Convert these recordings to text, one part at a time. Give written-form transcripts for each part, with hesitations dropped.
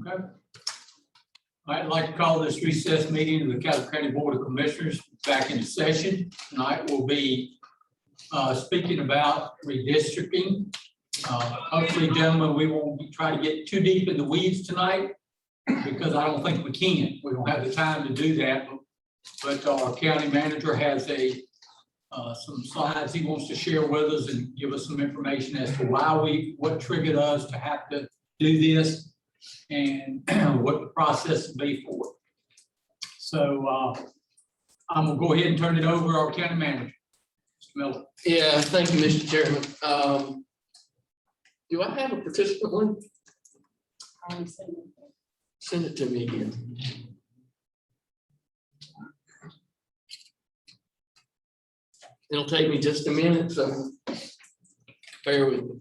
Okay. I'd like to call this recess meeting of the Caddo County Board of Commissioners back into session. Tonight we'll be speaking about redistricting. Hopefully, gentlemen, we won't try to get too deep in the weeds tonight because I don't think we can. We don't have the time to do that. But our county manager has some slides he wants to share with us and give us some information as to what triggered us to have to do this and what the process will be for it. So I'm gonna go ahead and turn it over to our county manager, Mr. Miller. Yeah, thank you, Mr. Chairman. Do I have a participant one? Send it to me again. It'll take me just a minute, so bear with me.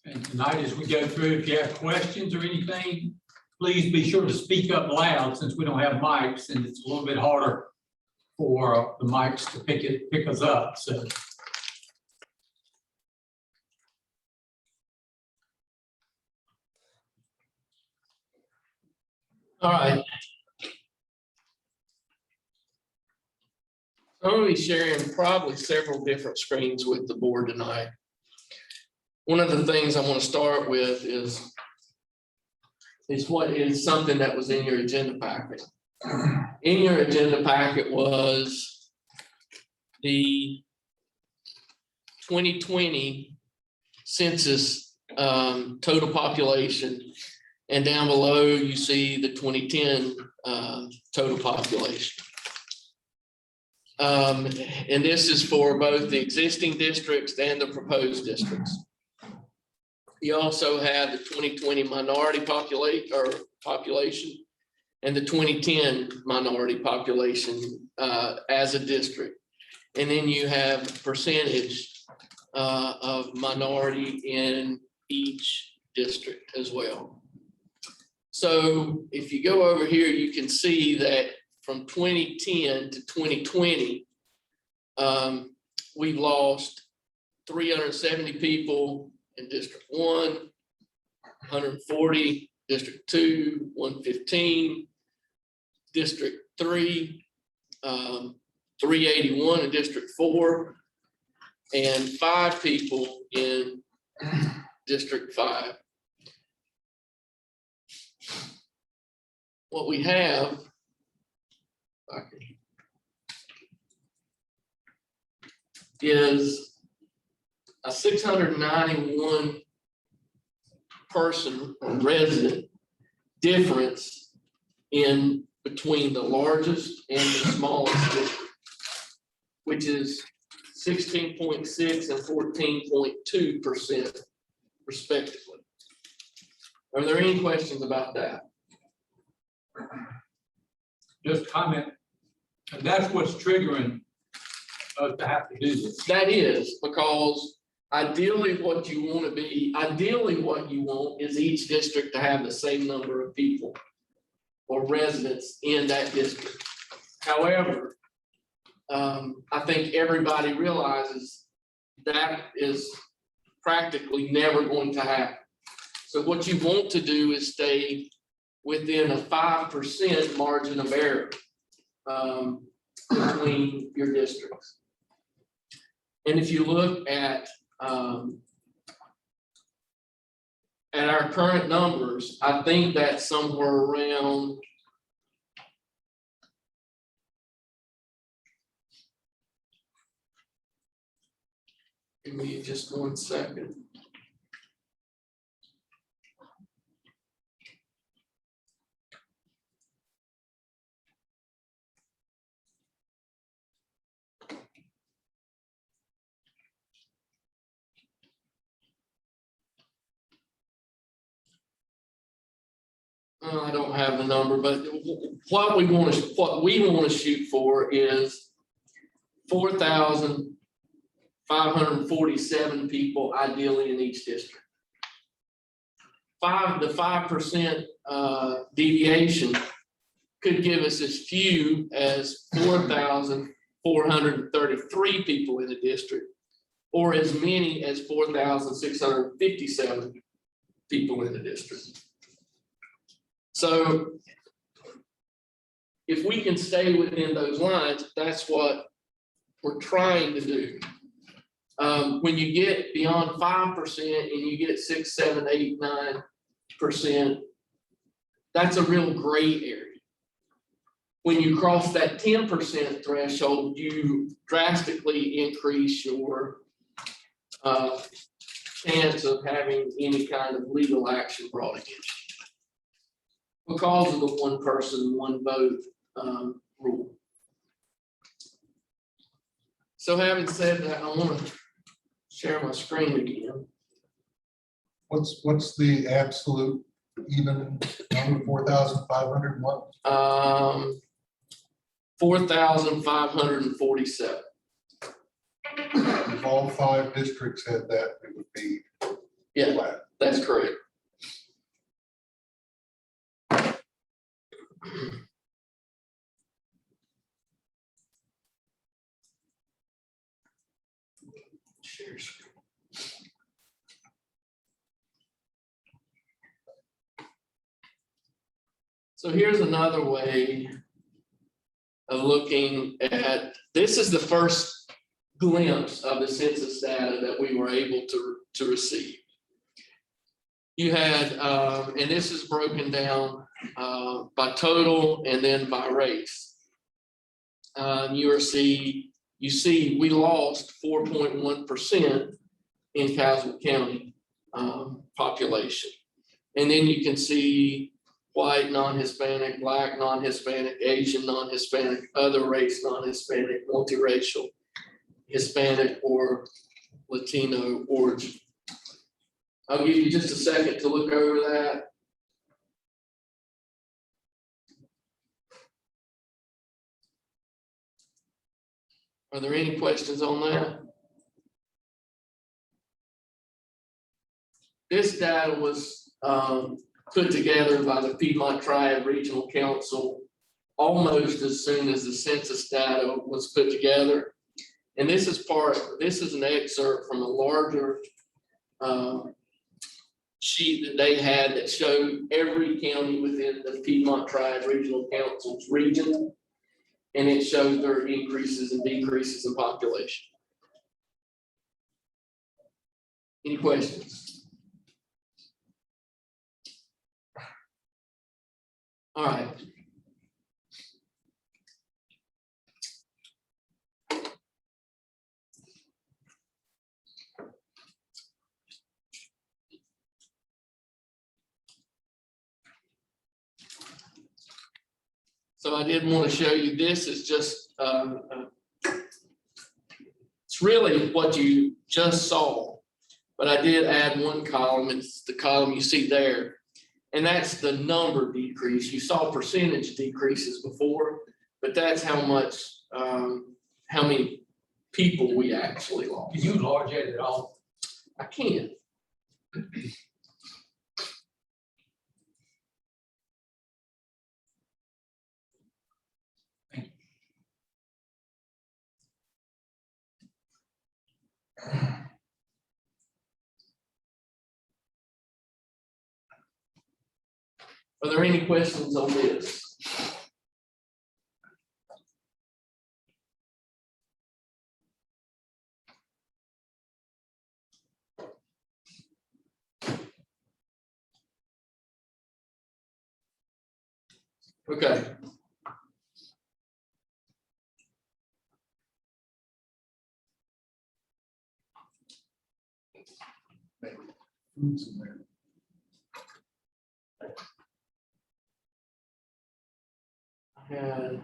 And tonight, as we go through, if you have questions or anything, please be sure to speak up loud since we don't have mics and it's a little bit harder for the mics to pick us up. So. All right. I'm going to be sharing probably several different screens with the board tonight. One of the things I want to start with is what is something that was in your agenda packet. In your agenda packet was the 2020 census total population, and down below you see the 2010 total population. And this is for both the existing districts and the proposed districts. You also have the 2020 minority population and the 2010 minority population as a district. And then you have percentage of minority in each district as well. So if you go over here, you can see that from 2010 to 2020, we've lost 370 people in District 1, 140, District 2, 115, District 3, 381 in District 4, and 5 people in District 5. What we have is a 691 person or resident difference in between the largest and the smallest district, which is 16.6 and 14.2% respectively. Are there any questions about that? Just comment. And that's what's triggering us to have to do this. That is because ideally what you want is each district to have the same number of people or residents in that district. However, I think everybody realizes that is practically never going to happen. So what you want to do is stay within a 5% margin of error between your districts. And if you look at our current numbers, I think that's somewhere around give me just 1 second. well, I don't have the number, but what we want to shoot for is 4,547 people ideally in each district. The 5% deviation could give us as few as 4,433 people in a district, or as many as 4,657 people in the district. So if we can stay within those lines, that's what we're trying to do. When you get beyond 5% and you get 6, 7, 8, 9%, that's a real gray area. When you cross that 10% threshold, you drastically increase your chance of having any kind of legal action brought against you because of the one person, one vote rule. So having said that, I want to share my screen again. What's the absolute even number? 4,500 what? 4,547. If all 5 districts had that, it would be Yeah, flat. that's correct. Share screen. So here's another way of looking at, this is the first glimpse of the census data that we were able to receive. You had, and this is broken down by total and then by race. You see we lost 4.1% in Caswell County population. And then you can see white, non-Hispanic, black, non-Hispanic, Asian, non-Hispanic, other race, non-Hispanic, multiracial, Hispanic or Latino origin. I'll give you just a second to look over that. Are there any questions on that? This data was put together by the Piedmont Triad Regional Council almost as soon as the census data was put together. And this is an excerpt from a larger sheet that they had that showed every county within the Piedmont Triad Regional Council's region. And it shows their increases and decreases in population. Any questions? All right. So I did want to show you, this is just, it's really what you just saw, but I did add one column. It's the column you see there. And that's the number decrease. You saw percentage decreases before, but that's how much, how many people we actually lost. Can you enlarge that at all? I can. Are there any questions on this? Okay. Foods in there. I had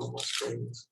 On my screens.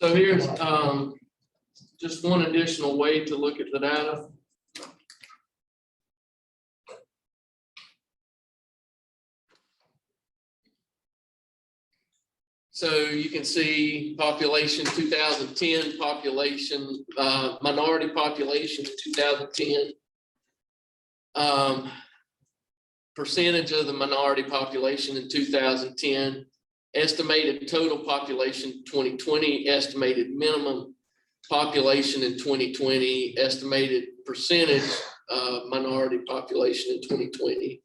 So here's just one additional way to look at the data. So you can see population 2010, population, minority population 2010. Percentage of the minority population in 2010, estimated total population 2020, estimated minimum population in 2020, estimated percentage minority population in 2020.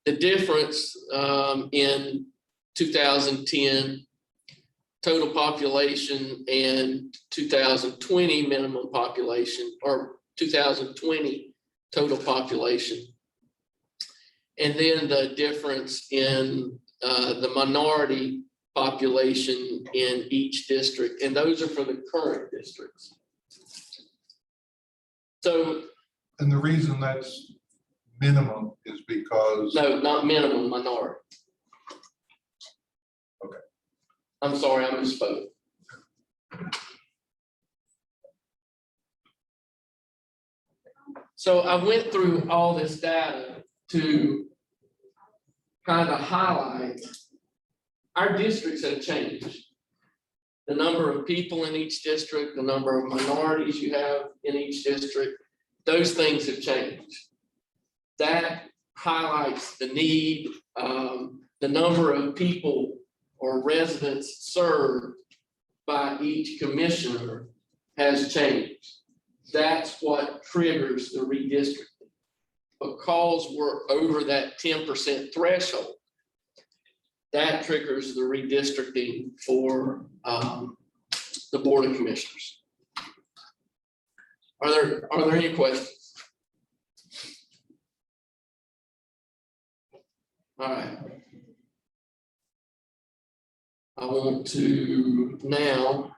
The difference in 2010 total population and 2020 minimum population, or 2020 total population. And then the difference in the minority population in each district, and those are for the current districts. So, And the reason that's minimum is because. no, not minimum, minority. Okay. I'm sorry, I misspoke. So I went through all this data to kind of highlight our districts have changed. The number of people in each district, the number of minorities you have in each district, those things have changed. That highlights the need, the number of people or residents served by each commissioner has changed. That's what triggers the redistricting. Because we're over that 10% threshold, that triggers the redistricting for the Board of Commissioners. Are there any questions? All right. I want to now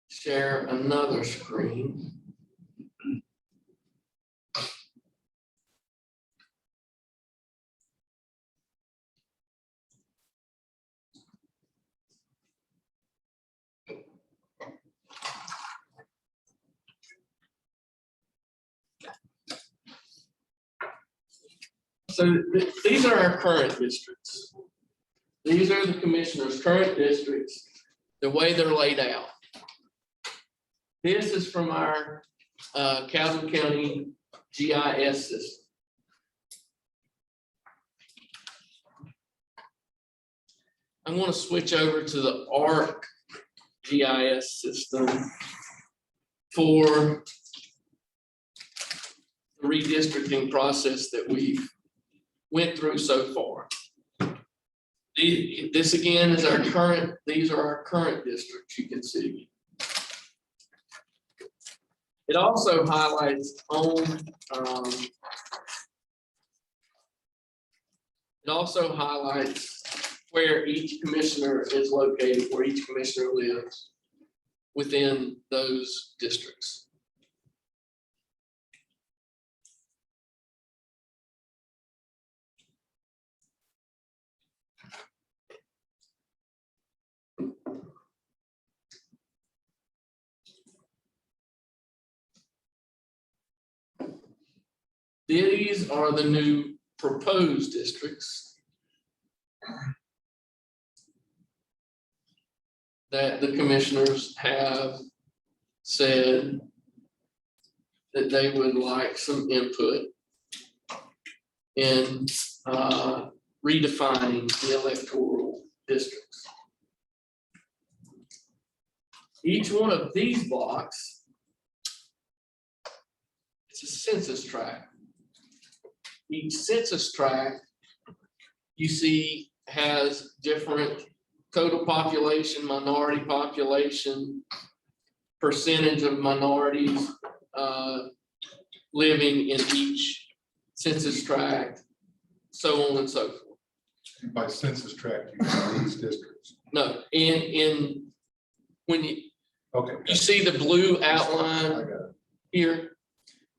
share another screen. So these are our current districts. These are the commissioners' current districts, the way they're laid out. This is from our Calhoun County GIS system. I'm going to switch over to the ARC GIS system for the redistricting process that we've went through so far. This again is our current, these are our current districts, you can see. It also highlights on, it also highlights where each commissioner is located, where each commissioner lives. within those districts. These are the new proposed districts that the commissioners have said that they would like some input in redefining the electoral districts. Each one of these blocks, it's a census tract. Each census tract you see has different total population, minority population, percentage of minorities living in each census tract, so on and so forth. And by census tract, you mean these districts. No, when you Okay. see the blue I outline got it. here,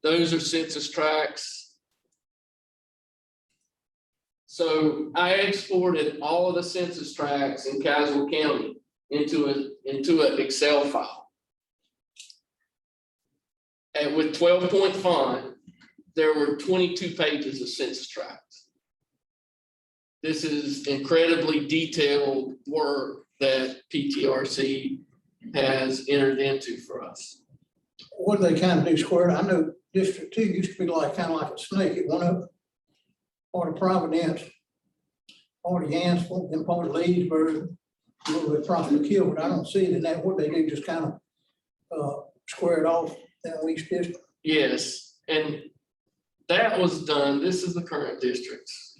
those are census tracts. So I exported all of the census tracts in Caswell County into an Excel file. And with 12-point font, there were 22 pages of census tracts. This is incredibly detailed work that PTRC has entered into for us. What do they kind of do square? I know District 2 used to be like, kind of like a snake. It went up part of Providence, part of Yanceville, then part of Leesburg, a little bit Prosper Kill, but I don't see it in that. What they do, just kind of square it off down East District. Yes, and that was done. This is the current districts.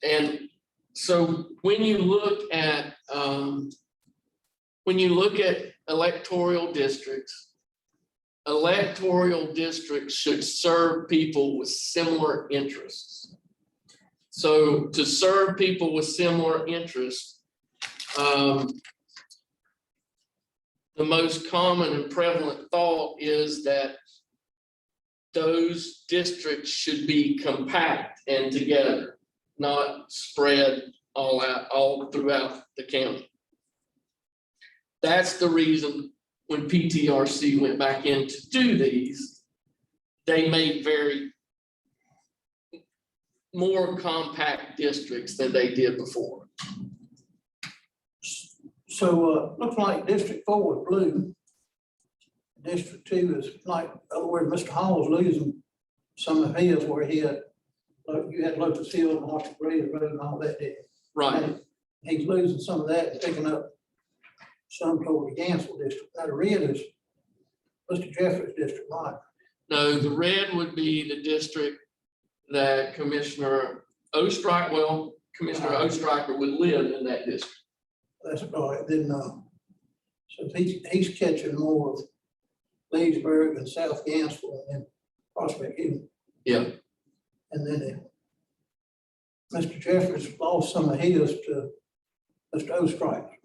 And so when you look at electoral districts should serve people with similar interests. So to serve people with similar interests, the most common and prevalent thought is that those districts should be compact and together, not spread all out, all throughout the county. That's the reason when PTRC went back in to do these, they made more compact districts than they did before. So looks like District 4 is blue. District 2 is like, in other words, Mr. Hall's losing some of his where he had, you had Locust Hill and Marshall Road and all that. Right. He's losing some of that and picking up some toward the Yanceville district. Now the red is Mr. Jeffrey's district, right? No, the red would be the district that Commissioner Ostriker would live in that district. That's right. Then, so he's catching more of Leesburg and South Yanceville and Prospect Hill. Yeah. And then Mr. Jeffries lost some of his to Mr. Ostriker.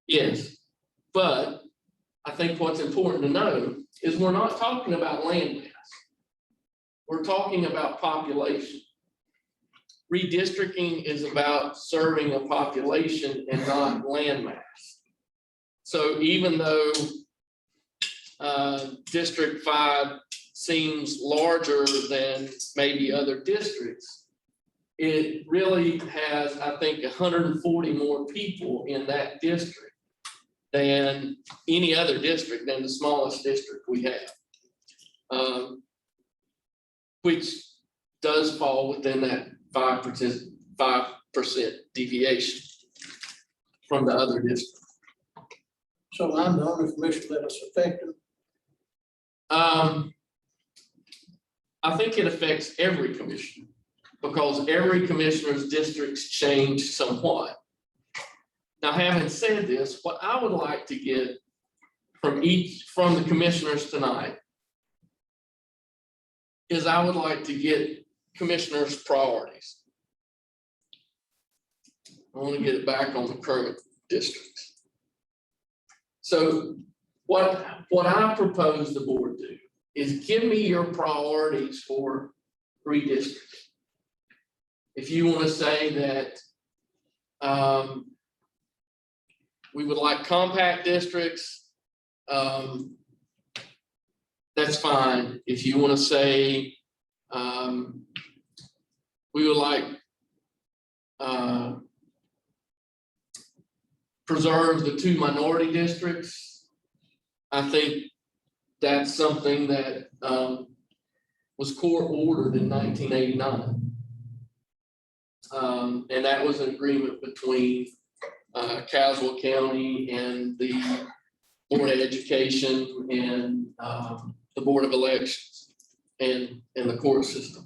Yes, but I think what's important to know is we're not talking about land mass. We're talking about population. Redistricting is about serving a population and not land mass. So even though District 5 seems larger than maybe other districts, it really has, I think, 140 more people in that district than any other district, than the smallest district we have, which does fall within that 5% deviation from the other district. So I'm the only commissioner that is affected. I think it affects every commissioner because every commissioner's districts change somewhat. Now, having said this, what I would like to get from the commissioners tonight is I would like to get commissioners' priorities. I want to get it back on the current districts. So what I propose the board do is give me your priorities for redistricting. If you want to say that we would like compact districts, that's fine. If you want to say we would like preserve the 2 minority districts, I think that's something that was court ordered in 1989. And that was an agreement between Caswell County and the Board of Education and the Board of Elections and the court system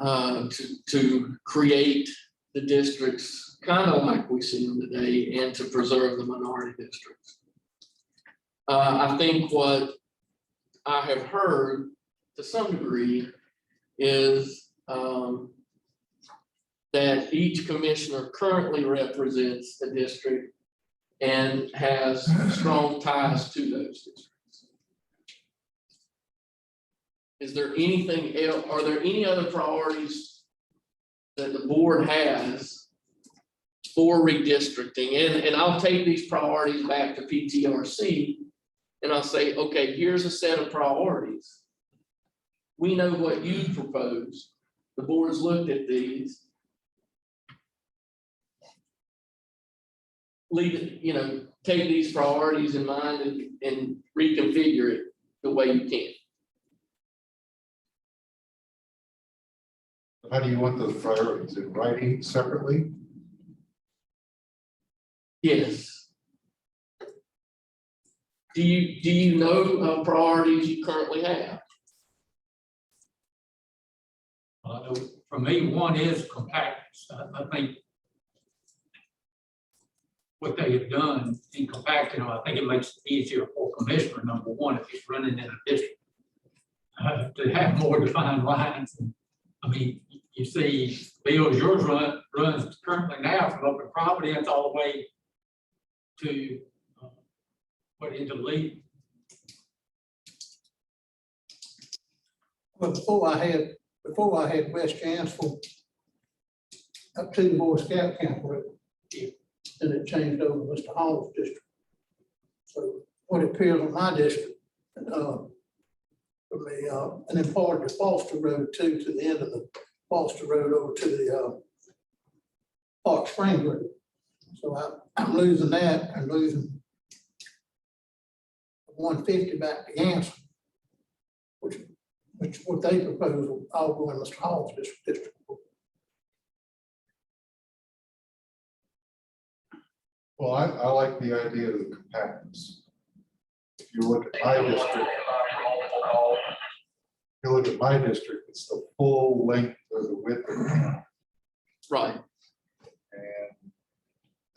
to create the districts kind of like we see them today and to preserve the minority districts. I think what I have heard to some degree is that each commissioner currently represents a district and has strong ties to those districts. Is there anything else? Are there any other priorities that the board has for redistricting? And I'll take these priorities back to PTRC and I'll say, okay, here's a set of priorities. We know what you propose. The board's looked at these. Leave it, you know, take these priorities in mind and reconfigure it the way you can. How do you want those priorities in writing separately? Yes. Do you know priorities you currently have? For me, one is compactness. I think what they have done in compacting, I think it makes it easier for commissioner, number one, if he's running in a district, to have more defined lines. And, I mean, you see, Bill, yours runs currently now from open property, that's all the way to into Lee. Well, before I had West Chancellor up to the Boy Scout camp road, and it changed over to Mr. Hall's district. So what appears in my district, for me, and then part of the Foster Road too, to the end of the Foster Road over to the Park Springs Road. So I'm losing that and losing 150 back to Yancey, which what they propose will all go in Mr. Hall's district. Well, I like the idea of the compactness. If you look at my district, it's the full length or the width of the county. Right.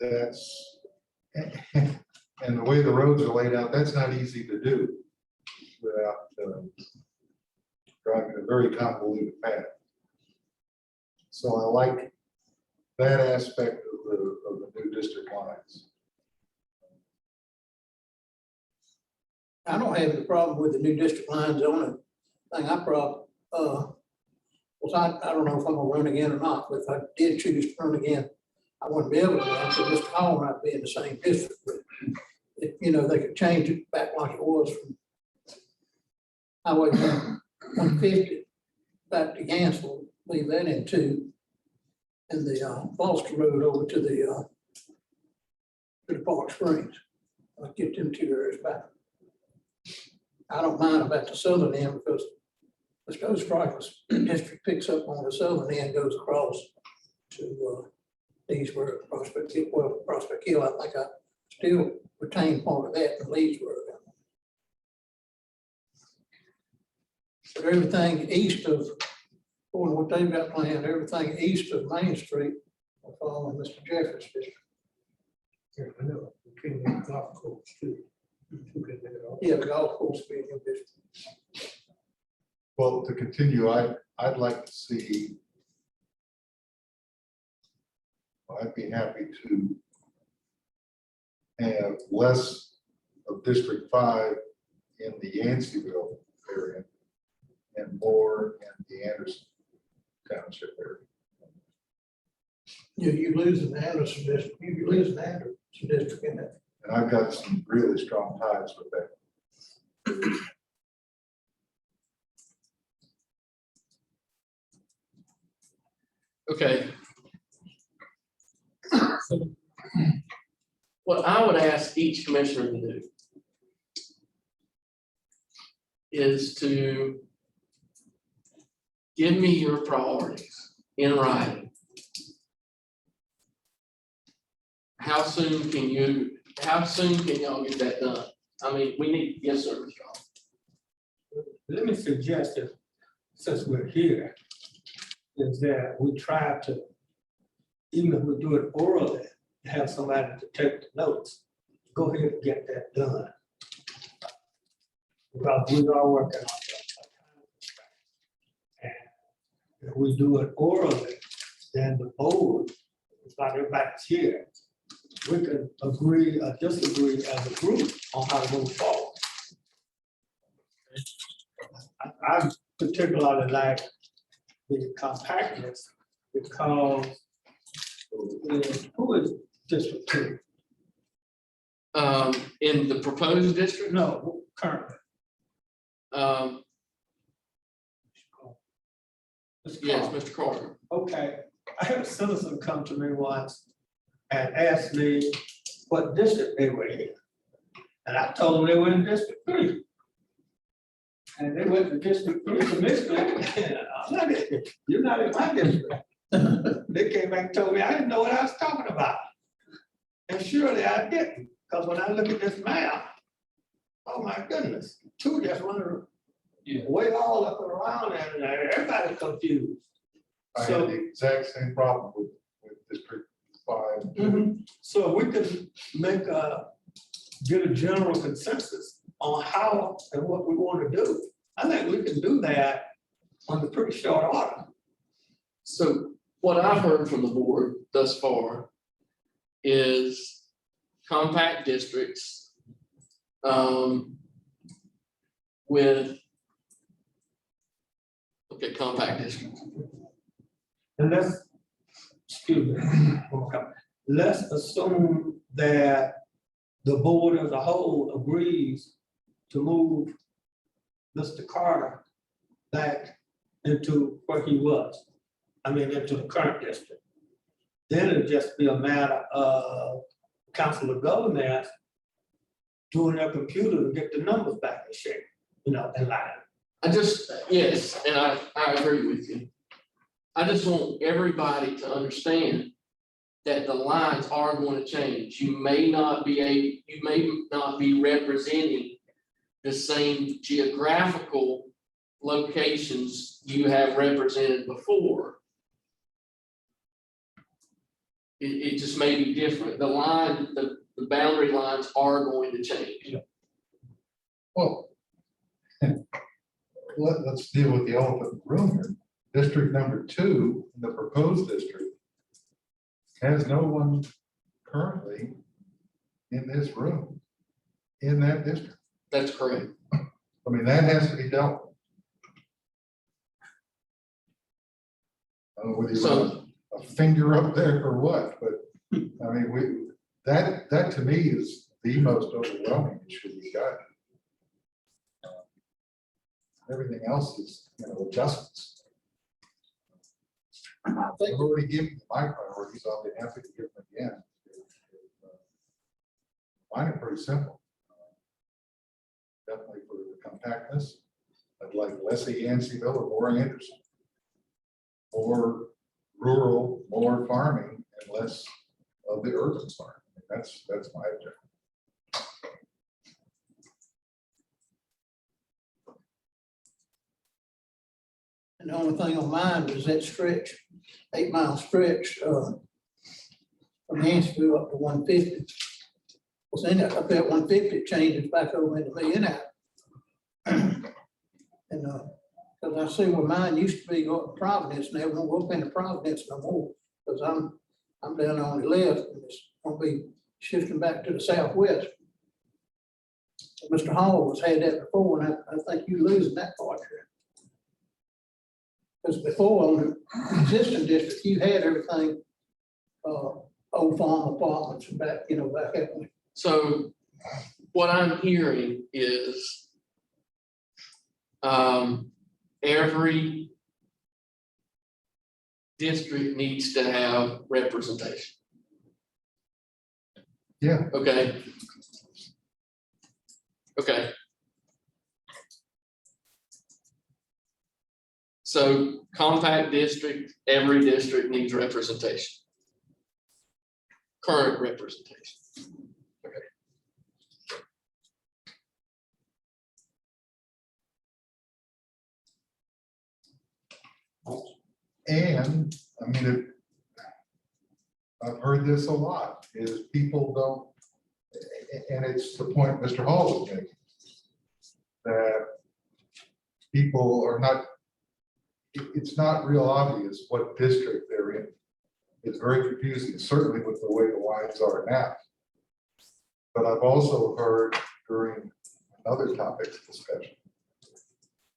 And that's, and the way the roads are laid out, that's not easy to do without driving a very convoluted path. So I like that aspect of the new district lines. I don't have any problem with the new district lines. The only thing I probably, was I don't know if I'm gonna run again or not, but if I did choose to run again, I wouldn't be able to run, so Mr. Hall might be in the same district. But if, you know, they could change it back like it was from Highway 150 back to Gansville, leave that in 2, and the Foster Road over to the Park Springs. I'll get them 2 areas back. I don't mind about the southern end because Mr. Ostrike's district picks up on the southern end, goes across to Leesburg, Prospect Hill. Well, Prospect Hill, I think I still retain part of that in Leesburg. But everything east of, according to what they've got planned, everything east of Main Street will fall in Mr. Jeffers' district. Yeah, I know, between the golf course too. Yeah, the golf course being in district. Well, to continue, I'd like to see, I'd be happy to have less of District 5 in the Yanceyville area and more in the Anderson Township area. You lose an Anderson district, you lose an Anderson district in that. And I've got some really strong ties with that. Okay. What I would ask each commissioner to do is to give me your priorities in writing. How soon can y'all get that done? I mean, we need, yes, sir, Mr. Hall. Let me suggest that, since we're here, is that we try to, even if we do it orally, have somebody to take the notes. Go ahead and get that done. Because we are working on that. And if we do it orally, then the board, it's not everybody's here. We can agree or disagree as a group on how to move forward. I particularly like the compactness because who is District 2? In the proposed district, No, currently. yes, Mr. Carter. Okay, I had a citizen come to me once and asked me what district they were in. And I told them they were in District 3. And they went to District 3 commissioner, and I'm not in, you're not in my district. They came back and told me I didn't know what I was talking about. And surely I didn't, because when I look at this map, oh my goodness, 2 just went way all up and around and everybody's confused. I So- had the exact same problem with District 5. So we can make get a general consensus on how and what we want to do. I think we can do that on a pretty short order. So what I've heard from the board thus far is compact districts with, okay, compact districts. And excuse me, let's assume that the board as a whole agrees to move Mr. Carter back into where he was. I mean, into the current district. Then it'd just be a matter of council of governments doing their computer to get the numbers back in shape, in line. Yes, and I agree with you. I just want everybody to understand that the lines are going to change. You may not be representing the same geographical locations you have represented before. It just may be different. The boundary lines are going to change. Well, let's deal with the elephant in the room here. District number 2, the proposed district, has no one currently in this room, in that district. That's correct. I mean, that has to be dealt with. I don't know whether you want a finger up there or what, but I mean, that to me is the most overwhelming issue we got. Everything else is, adjustments. I've already given my priorities. I'll be happy to give them again. Mine are pretty simple. Definitely for the compactness. I'd like less of Yanceyville or more Anderson. More rural, more farming, and less of the urban farming. That's my objective. And the only thing on mine was that stretch, 8-mile stretch, from Hansville up to 150. Well, then up there at 150, it changes back over into me and out. And, because I see where mine used to be going to Providence, and they won't go up into Providence no more, because I'm down on the left, and it's gonna be shifting back to the southwest. Mr. Hall has had that before, and I think you losing that part here. Because before on the existing district, you had everything, old farm apartments and back, back that way. So what I'm hearing is every district needs to have representation. Yeah. Okay. Okay. So compact district, every district needs representation. Current representation. And, I mean, I've heard this a lot, is people don't, and it's the point Mr. Hall was making, that people are not, it's not real obvious what district they're in. It's very confusing, certainly with the way the lines are now. But I've also heard during another topic's discussion,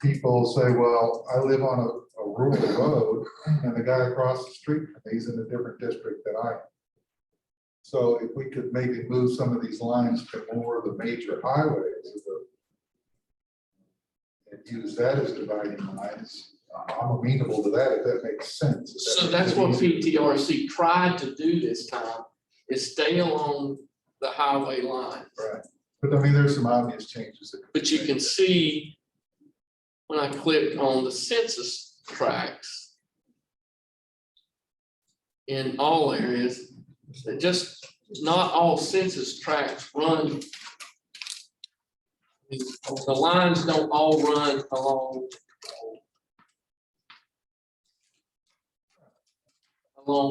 people say, well, I live on a rural road and the guy across the street from me is in a different district than I am. So if we could maybe move some of these lines to more of the major highways and use that as dividing lines, I'm amenable to that if that makes sense. So that's what PTRC tried to do this time, is stay along the highway line. Right. But I mean, there's some obvious changes. But you can see when I click on the census tracts in all areas, that just not all census tracts run. The lines don't all run along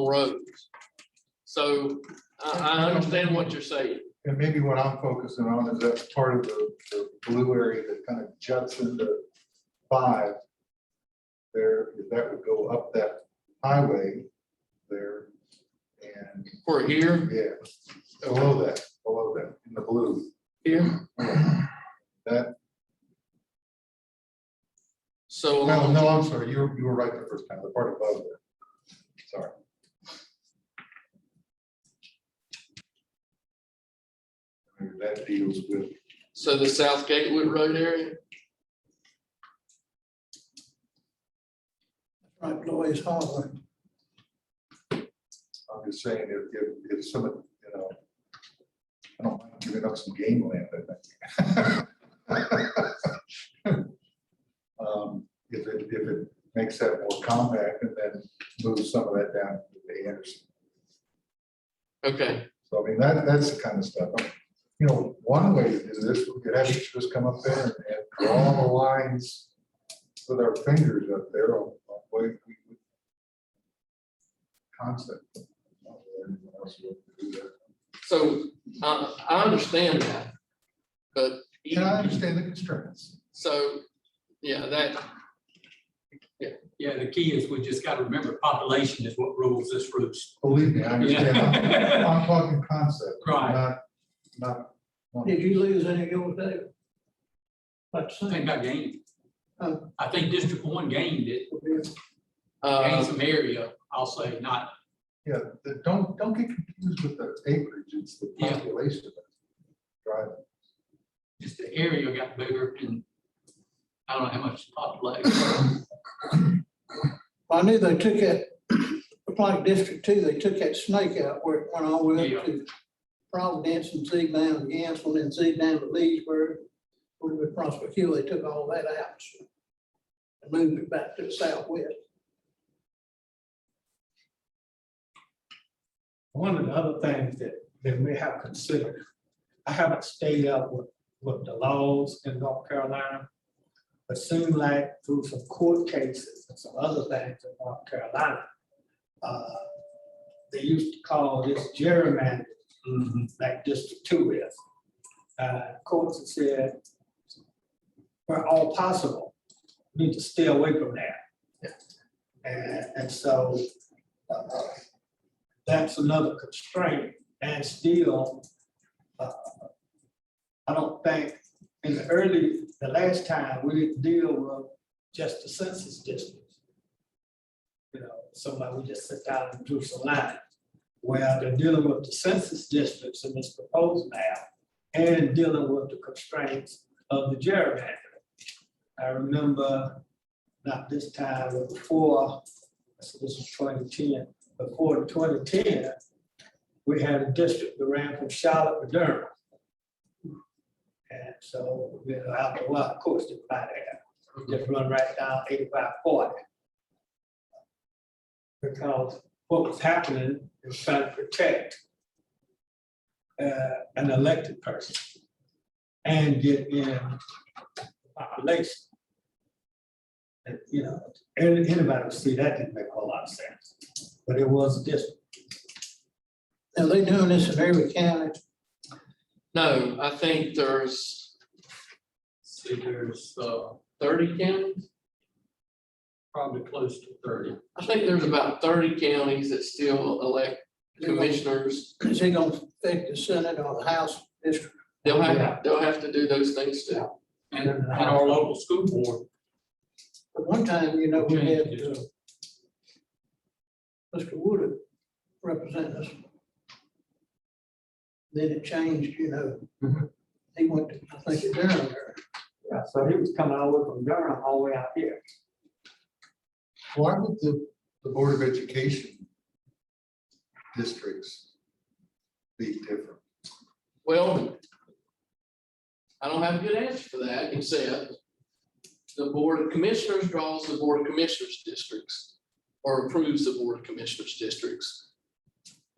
roads. So I understand what you're saying. And maybe what I'm focusing on is that's part of the blue area that kind of juts into 5 there, if that would go up that highway there and We're here, yeah, below that in the blue. here. That, So no, I'm sorry, you were right the first time, the part above there. Sorry. Maybe that deals with, so the South Gatewood Road area. Right below his hallway. I'm just saying, if some, I don't mind giving up some game land, I think. If it makes that more compact and then move some of that down to the Anderson. Okay, So I mean, that's the kind of stuff. One way to do this, we could have each of us come up there and draw the lines with our fingers up there on way we would concept. Anyone else would do that. so I understand that, but And I understand the constraints. so yeah, that Yeah, the key is we just got to remember population is what rules this roost. Believe me, I understand. Yeah. I'm talking concept, Right. not. Did you lose any of yours, David? Like I think I gained. Oh. I think District 1 gained it, gained some area, I'll say, not, Yeah, don't get confused with the acreage, it's the Yeah. population. Right. just the area got bigger and I don't know how much population. I knew they took that, like District 2, they took that snake out where it went all the way up to Providence and zig down to Yansville and zig down to Leesburg. Over with Prospect Hill, they took all that out and moved it back to the southwest. One of the other things that we have considered, I haven't stayed up with the laws in North Carolina, but seemed like through some court cases and some other things in North Carolina, they used to call this gerrymandered, like District 2 is. Courts have said, where all possible, we need to stay away from that. And so that's another constraint And still, I don't think in the last time, we didn't deal with just the census districts. You know, somebody, we just sit down and do some line. Where they're dealing with the census districts in this proposed map and dealing with the constraints of the gerrymandering. I remember, not this time, but before, so this was 2010, before 2010, we had a district that ran from Charlotte to Durham. And so, you know, after a while, of course, it's not there. Just run right down 8540. Because what was happening is trying to protect an elected person and get in the population. And, you know, anybody would see that didn't make a whole lot of sense, but it was a district. Are they doing this in every county? No, I think there's 30 counties. Probably close to 30. I think there's about 30 counties that still elect commissioners. Is it gonna affect the Senate or the House district? They'll have to do those things too. And our local school board. But one time, you know, we had Mr. Wood represent us. Then it changed, you know. Mhm. He went to, I think, to Durham there. Yeah, so he was coming all the way from Durham all the way out here. Why would the Board of Education districts be different? Well, I don't have a good answer for that, except the Board of Commissioners draws the Board of Commissioners districts or approves the Board of Commissioners districts.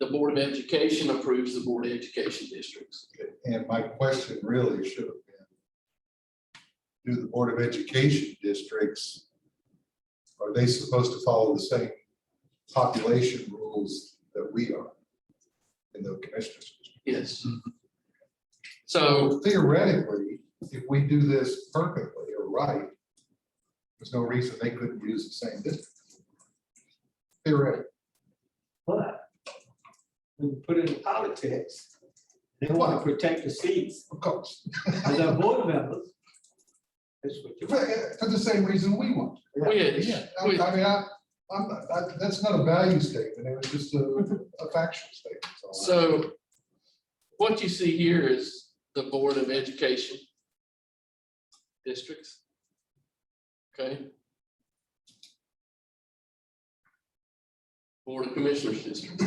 The Board of Education approves the Board of Education districts. And my question really should have been, do the Board of Education districts, are they supposed to follow the same population rules that we are in the commissioners? Yes. So Theoretically, if we do this perfectly or right, there's no reason they couldn't use the same district. Theoretically. But when you put it in politics, they want to protect the seats Of course. of their board members. That's what you. For the same reason we want. Yeah, that's not a value statement, it was just a factual statement. So what you see here is the Board of Education districts. Okay. Board of Commissioners districts.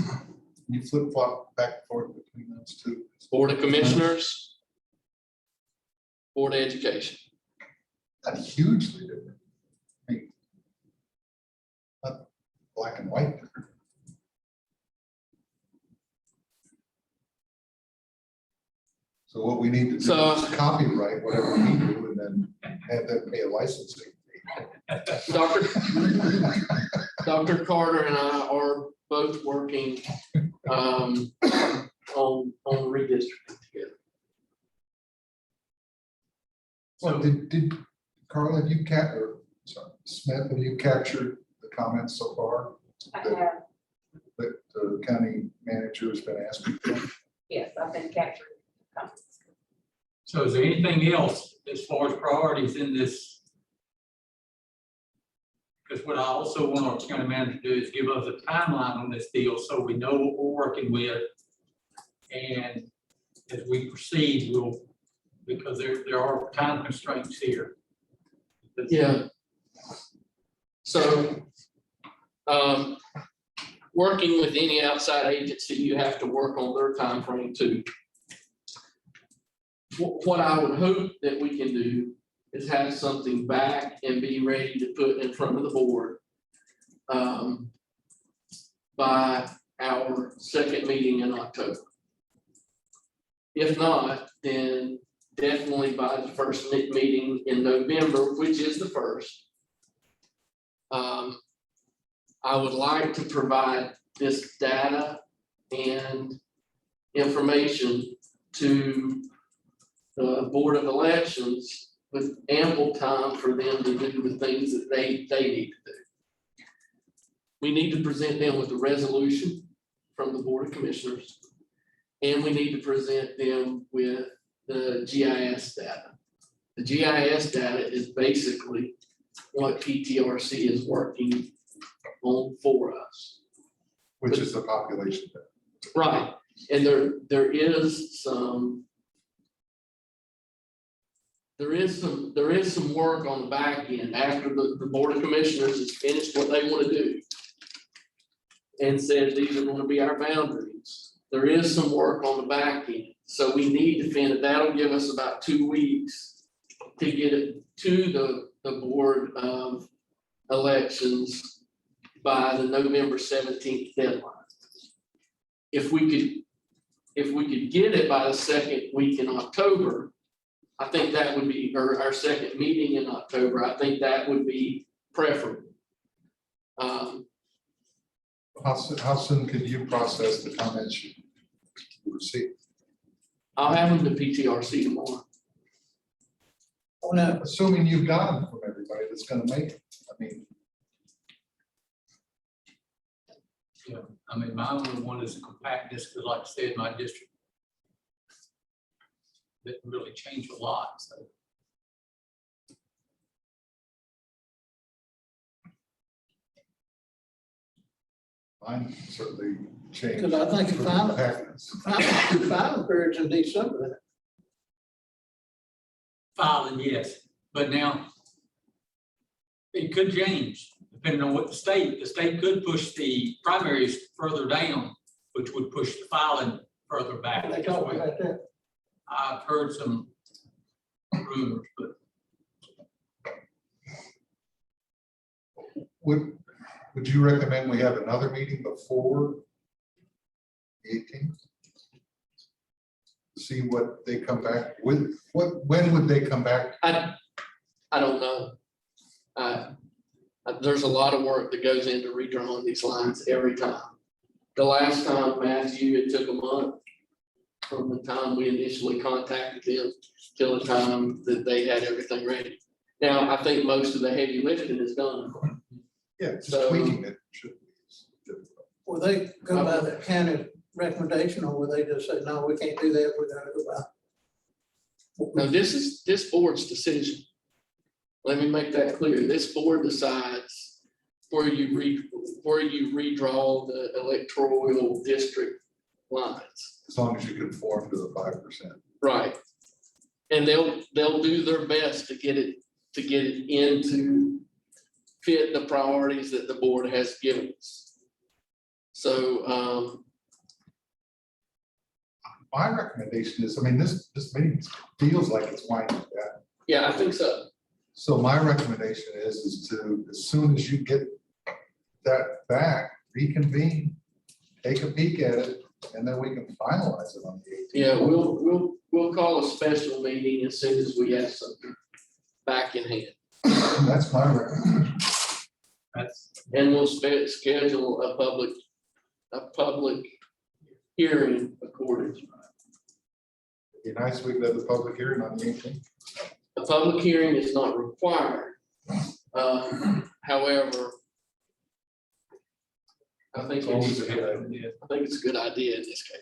You flip flop back and forth between those two. Board of Commissioners. Board of Education. Not hugely different. I mean, not black and white different. So what we need to do So- is copyright whatever we do and then have them pay a licensing fee. Dr. Carter and I are both working on redistricting together. So did Carl, have you Smith, have you captured the comments so far I have, that the county manager has been asking for? yes, I've been capturing comments. So is there anything else as far as priorities in this? Because what I also want our county manager to do is give us a timeline on this deal so we know what we're working with. And as we proceed, because there are time constraints here. Yeah. So, working with any outside agency, you have to work on their time frame too. What I would hope that we can do is have something back and be ready to put in front of the board by our second meeting in October. If not, then definitely by the first meeting in November, which is the first. I would like to provide this data and information to the Board of Elections with ample time for them to do the things that they need to do. We need to present them with a resolution from the Board of Commissioners. And we need to present them with the GIS data. The GIS data is basically what PTRC is working on for us. Which is the population. Right, and there is some work on the back end after the Board of Commissioners has finished what they want to do and said these are going to be our boundaries. There is some work on the back end, so we need to finish. That'll give us about 2 weeks to get it to the Board of Elections by the November 17th deadline. If we could get it by the second week in October, I think that would be, or our second meeting in October, I think that would be preferable. How soon could you process the comments you received? I'll have them to PTRC tomorrow. On that, Assuming you've got them from everybody that's gonna make it. I mean, Yeah, I mean, my only one is the compactness, because like I said, my district didn't really change a lot, so. mine certainly changed. because I think for if the I'm, compactness. filing periods in December. Filing, yes, but now it could change depending on what the state could push the primaries further down, which would push the filing further back. They talk about that. I've heard some rumors, but Would you recommend we have another meeting before the 18th? See what they come back with, when would they come back? I don't know. There's a lot of work that goes into redrawing these lines every time. The last time, Matthew, it took a month from the time we initially contacted them till the time that they had everything ready. Now, I think most of the heavy lifting is done. Yeah, just So- tweaking it. Should be Will they go by the county recommendation, or will they just say, no, we can't do that, we're gonna go by? Now, this is this board's decision. Let me make that clear. This board decides where you redraw the electoral district lines. as long as you conform to the 5%. Right. And they'll do their best to get it into fit the priorities that the board has given us. So, My recommendation is, I mean, this meeting feels like it's winding down. yeah, I think so. So my recommendation is to, as soon as you get that back, reconvene, take a peek at it, and then we can finalize it on the 18th. Yeah, we'll call a special meeting as soon as we have something back in hand. That's my recommendation. And we'll schedule a public hearing accordingly. It'd be nice if we could have the public hearing on the 18th. A public hearing is not required. However, I think It's always it's a good idea. a good idea in this case.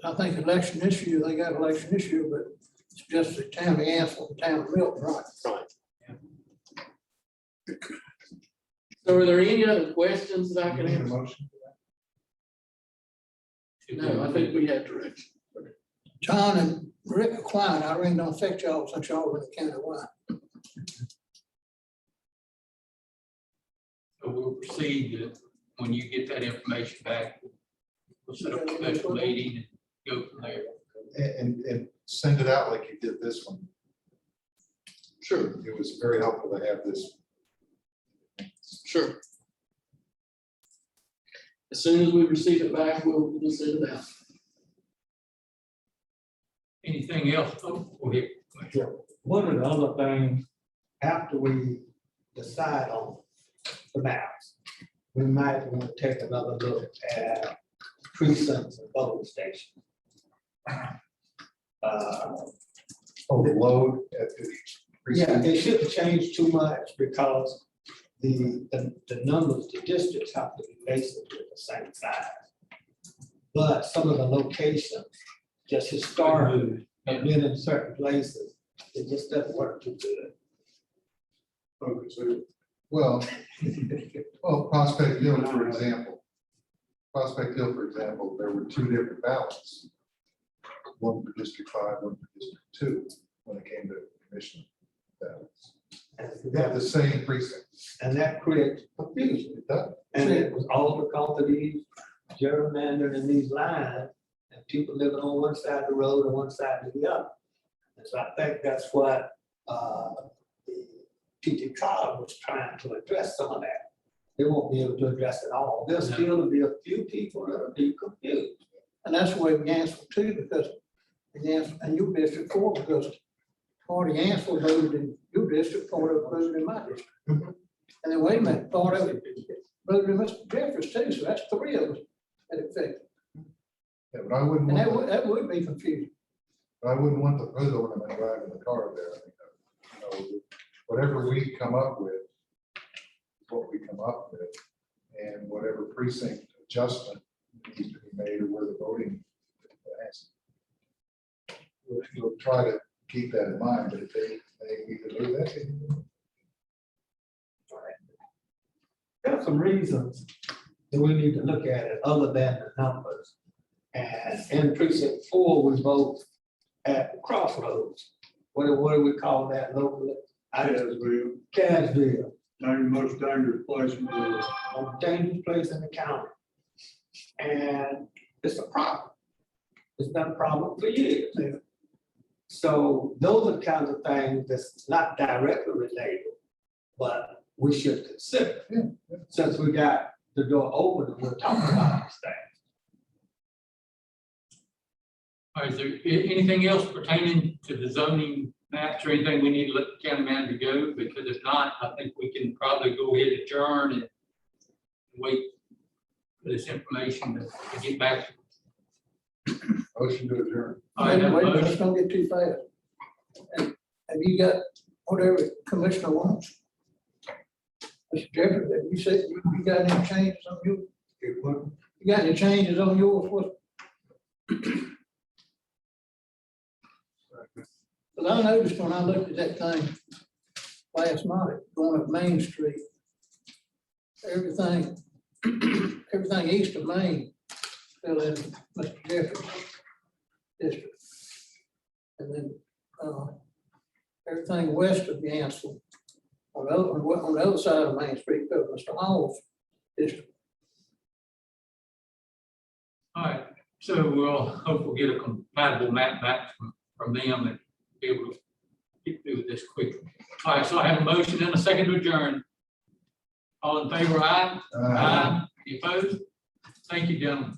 I think election issue, they got election issue, but it's just the town of Ansel, the town of Milton, right? Right. So are there any other questions that I You can need a answer? motion for that? No, I think we have direction. John and Rick are quiet, I really don't affect y'all since y'all were the county wide. so we'll proceed to, when you get that information back, we'll set up a special meeting and go from there. And send it out like you did this one. Sure, It was very helpful to have this. sure. As soon as we receive it back, we'll send it out. Anything else? Oh, go ahead. One of the other things, after we decide on the maps, we might want to take another look at precincts and voting stations. Oh, the load at the Yeah, precinct. it shouldn't change too much because the numbers, the districts have to be basically the same size. But some of the locations, just historically, have been in certain places, it just doesn't work too good. Okay, so, well, Prospect Hill, for example. Prospect Hill, for example, there were two different ballots. One for District 5, one for District 2, when it came to commission ballots. And They have that, the same precinct. and that creates confusion. It does. And it was all because of these gerrymandering in these lines and people living on one side of the road and one side of the other. And so I think that's what the TT Cog was trying to address some of that. They won't be able to address it all. There's still be a few people that'll be confused. And that's the way Yancey too, because Yancey and your district 4, because part of Yancey voted in your district, part of it voted in my district. And then wait a minute, part of it voted in Mr. Jeffers too, so that's 3 of us that affected. Yeah, but I wouldn't And want, that would be confusing. I wouldn't want the hood ornament driving the car there. You know, whatever we come up with, is what we come up with, and whatever precinct adjustment needs to be made or where the voting has. We'll try to keep that in mind, but if they either do that, they do. There are some reasons that we need to look at it other than the numbers. And in precinct 4, we vote at Crossroads. What do we call that locally? Casville, Most dangerous place in the world. most dangerous place in the county. And it's a problem. It's been a problem for years. So those are the kinds of things that's not directly related, but we should consider. Since we got the door open and we're talking about these things. All right, is there anything else pertaining to the zoning maps or anything we need to let the county manager go? Because if not, I think we can probably go ahead and adjourn and wait for this information to get back. Motion to adjourn. All right, have a Wait, motion. let's don't get too fast. And have you got whatever commissioner wants? Mr. Jeffers, have you said, you got any changes on you? You got any changes on yours? What? Because I noticed when I looked at that thing last night, going up Main Street, everything, everything east of Main fell in Mr. Jeffers' district. And then, everything west of Yancey, on the other side of Main Street, fell in Mr. Hall's district. All right, so we'll hope we'll get a compatible map back from them and be able to get through this quickly. All right, so I have a motion and a second to adjourn. All in favor, aye? Aye. Any opposed? Thank you, gentlemen.